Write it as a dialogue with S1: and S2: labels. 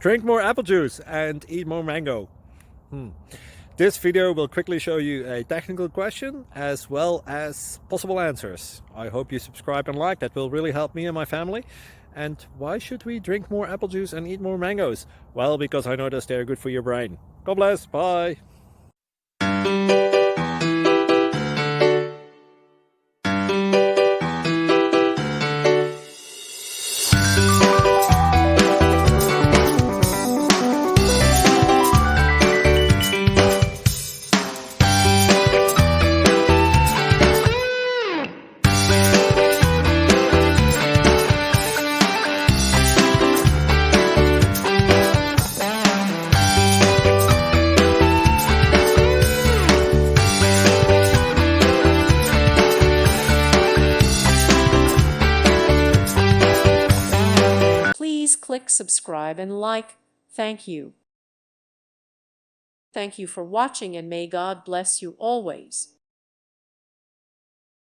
S1: Drink more apple juice and eat more mango. This video will quickly show you a technical question as well as possible answers. I hope you subscribe and like, that will really help me and my family. And why should we drink more apple juice and eat more mangoes? Well, because I noticed they're good for your brain. God bless, bye!
S2: Please click subscribe and like. Thank you. Thank you for watching, and may God bless you always.